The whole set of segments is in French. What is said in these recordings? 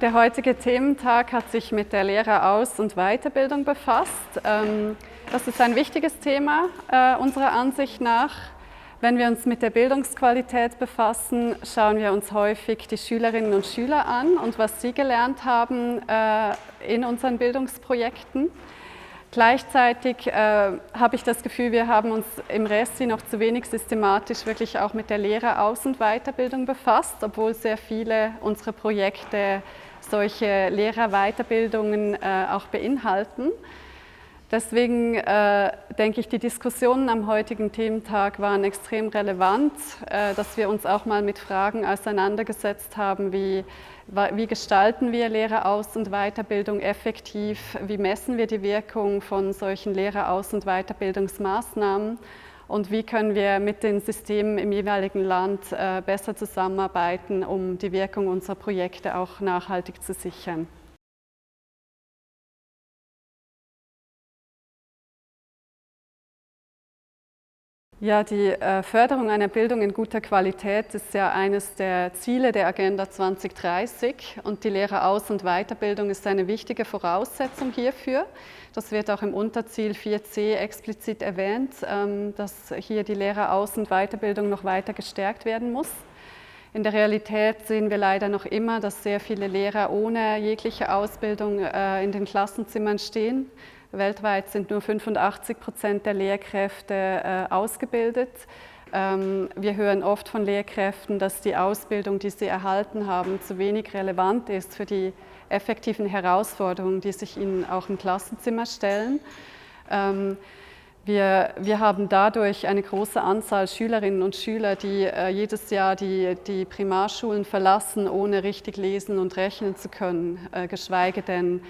Der heutige Thementag hat sich mit der Lehreraus- und Weiterbildung befasst. Das ist ein wichtiges Thema unserer Ansicht nach. Wenn wir uns mit der Bildungsqualität befassen, schauen wir uns häufig die Schülerinnen und Schüler an und was sie gelernt haben in unseren Bildungsprojekten. Gleichzeitig habe ich das Gefühl, wir haben uns im Resti noch zu wenig systematisch wirklich auch mit der Lehreraus- und Weiterbildung befasst, obwohl sehr viele unserer Projekte solche Lehrerweiterbildungen auch beinhalten. Deswegen denke ich, die Diskussionen am heutigen Thementag waren extrem relevant, dass wir uns auch mal mit Fragen auseinandergesetzt haben, wie gestalten wir Lehreraus- und Weiterbildung effektiv, wie messen wir die Wirkung von solchen Lehreraus- und Weiterbildungsmaßnahmen und wie können wir mit den Systemen im jeweiligen Land besser zusammenarbeiten, um die Wirkung unserer Projekte auch nachhaltig zu sichern. Ja, die Förderung einer Bildung in guter Qualität ist ja eines der Ziele der Agenda 2030 und die Lehreraus- und Weiterbildung ist eine wichtige Voraussetzung hierfür. Das wird auch im Unterziel 4c explizit erwähnt, dass hier die Lehreraus- und Weiterbildung noch weiter gestärkt werden muss. In der Realität sehen wir leider noch immer, dass sehr viele Lehrer ohne jegliche Ausbildung in den Klassenzimmern stehen. Weltweit sind nur 85% der Lehrkräfte ausgebildet. Wir hören oft von Lehrkräften, dass die Ausbildung, die sie erhalten haben, zu wenig relevant ist für die effektiven Herausforderungen, die sich ihnen auch im Klassenzimmer stellen. Wir haben dadurch eine große Anzahl Schülerinnen und Schüler, die jedes Jahr die Primarschulen verlassen, ohne richtig lesen und rechnen zu können, geschweige denn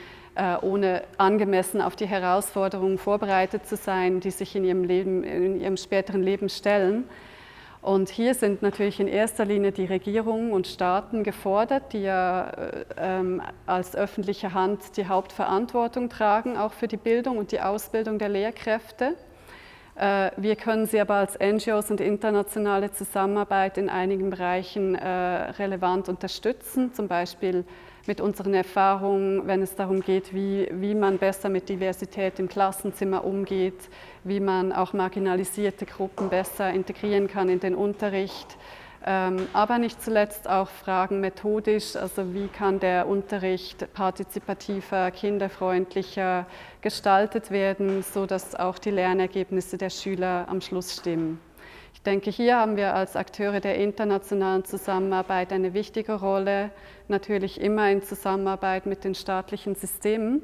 ohne angemessen auf die Herausforderungen vorbereitet zu sein, die sich in ihrem späteren Leben stellen. Und hier sind natürlich in erster Linie die Regierungen und Staaten gefordert, die ja als öffentliche Hand die Hauptverantwortung tragen, auch für die Bildung und die Ausbildung der Lehrkräfte. Wir können sie aber als NGOs und internationale Zusammenarbeit in einigen Bereichen relevant unterstützen, zum Beispiel mit unseren Erfahrungen, wenn es darum geht, wie man besser mit Diversität im Klassenzimmer umgeht, wie man auch marginalisierte Gruppen besser integrieren kann in den Unterricht, aber nicht zuletzt auch Fragen methodisch, also wie kann der Unterricht partizipativer, kinderfreundlicher gestaltet werden, sodass auch die Lernergebnisse der Schüler am Schluss stimmen. Ich denke, hier haben wir als Akteure der internationalen Zusammenarbeit eine wichtige Rolle, natürlich immer in Zusammenarbeit mit den staatlichen Systemen.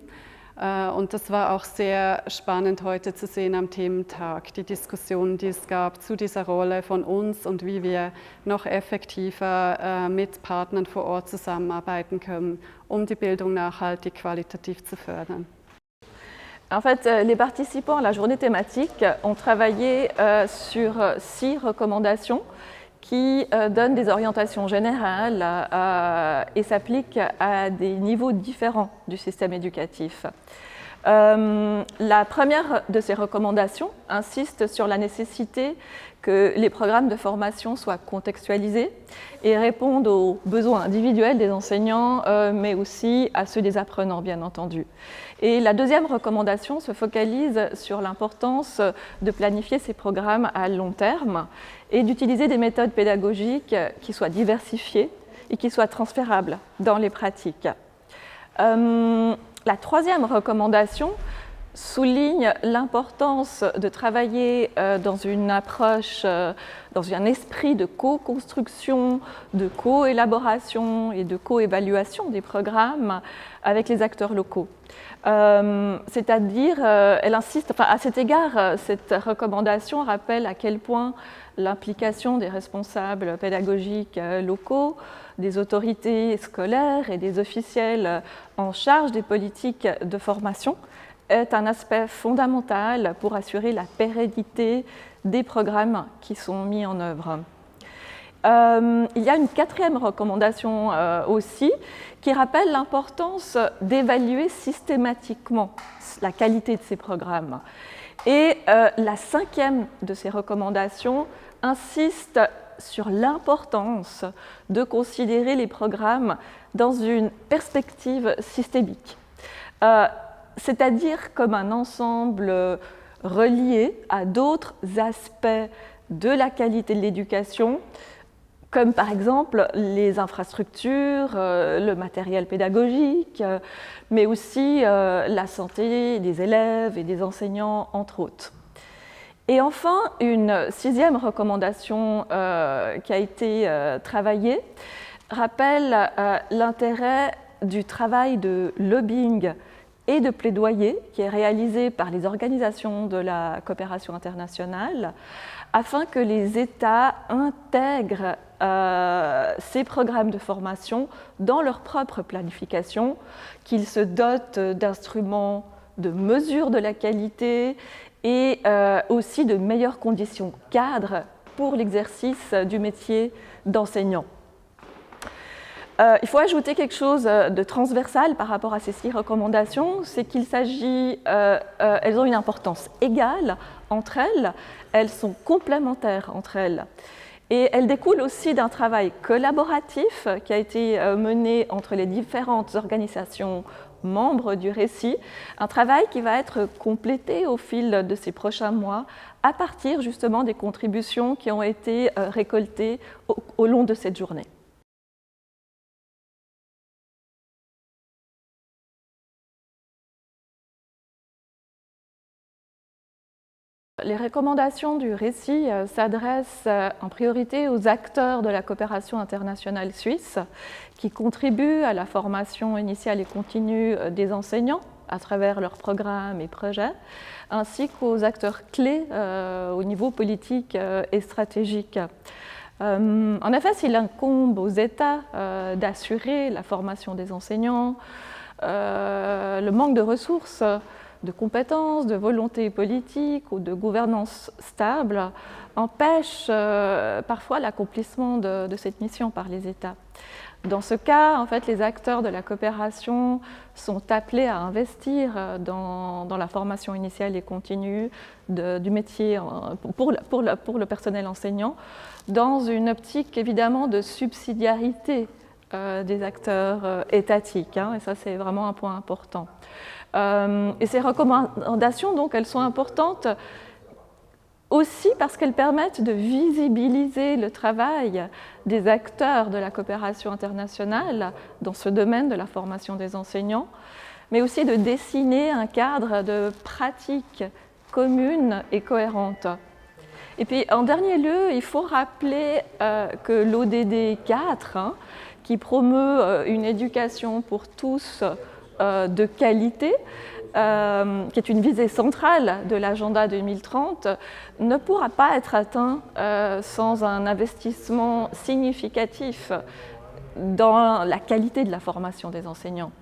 Und das war auch sehr spannend heute zu sehen am Thementag, die Diskussionen, die es gab zu dieser Rolle von uns und wie wir noch effektiver mit Partnern vor Ort zusammenarbeiten können, um die Bildung nachhaltig qualitativ zu fördern. En fait, les participants à la journée thématique ont travaillé sur 6 recommandations qui donnent des orientations générales et s'appliquent à des niveaux différents du système éducatif. La première de ces recommandations insiste sur la nécessité que les programmes de formation soient contextualisés et répondent aux besoins individuels des enseignants, mais aussi à ceux des apprenants, bien entendu. Et la deuxième recommandation se focalise sur l'importance de planifier ces programmes à long terme et d'utiliser des méthodes pédagogiques qui soient diversifiées et qui soient transférables dans les pratiques. La troisième recommandation souligne l'importance de travailler dans une approche, dans un esprit de co-construction, de co-élaboration et de co-évaluation des programmes avec les acteurs locaux. C'est-à-dire, elle insiste, enfin, à cet égard, cette recommandation rappelle à quel point l'implication des responsables pédagogiques locaux, des autorités scolaires et des officiels en charge des politiques de formation est un aspect fondamental pour assurer la pérennité des programmes qui sont mis en œuvre. Il y a une quatrième recommandation aussi qui rappelle l'importance d'évaluer systématiquement la qualité de ces programmes. Et la cinquième de ces recommandations insiste sur l'importance de considérer les programmes dans une perspective systémique, c'est-à-dire comme un ensemble relié à d'autres aspects de la qualité de l'éducation, comme par exemple les infrastructures, le matériel pédagogique, mais aussi la santé des élèves et des enseignants, entre autres. Et enfin, une 6e recommandation qui a été travaillée rappelle l'intérêt du travail de lobbying et de plaidoyer qui est réalisé par les organisations de la coopération internationale afin que les États intègrent ces programmes de formation dans leur propre planification, qu'ils se dotent d'instruments de mesure de la qualité et aussi de meilleures conditions cadres pour l'exercice du métier d'enseignant. Il faut ajouter quelque chose de transversal par rapport à ces 6 recommandations, c'est qu'il s'agit, elles ont une importance égale entre elles, elles sont complémentaires entre elles. Et elles découlent aussi d'un travail collaboratif qui a été mené entre les différentes organisations membres du récit, un travail qui va être complété au fil de ces prochains mois à partir justement des contributions qui ont été récoltées au long de cette journée. Les recommandations du récit s'adressent en priorité aux acteurs de la coopération internationale suisse qui contribuent à la formation initiale et continue des enseignants à travers leurs programmes et projets, ainsi qu'aux acteurs clés au niveau politique et stratégique. En effet, s'il incombe aux États d'assurer la formation des enseignants, le manque de ressources, de compétences, de volonté politique ou de gouvernance stable empêche parfois l'accomplissement de cette mission par les États. Dans ce cas, en fait, les acteurs de la coopération sont appelés à investir dans la formation initiale et continue du métier pour le personnel enseignant, dans une optique évidemment de subsidiarité des acteurs étatiques, et ça c'est vraiment un point important. Et ces recommandations, donc, elles sont importantes aussi parce qu'elles permettent de visibiliser le travail des acteurs de la coopération internationale dans ce domaine de la formation des enseignants, mais aussi de dessiner un cadre de pratiques communes et cohérentes. Et puis, en dernier lieu, il faut rappeler que l'ODD 4, qui promeut une éducation pour tous de qualité, qui est une visée centrale de l'agenda 2030, ne pourra pas être atteint sans un investissement significatif dans la qualité de la formation des enseignants.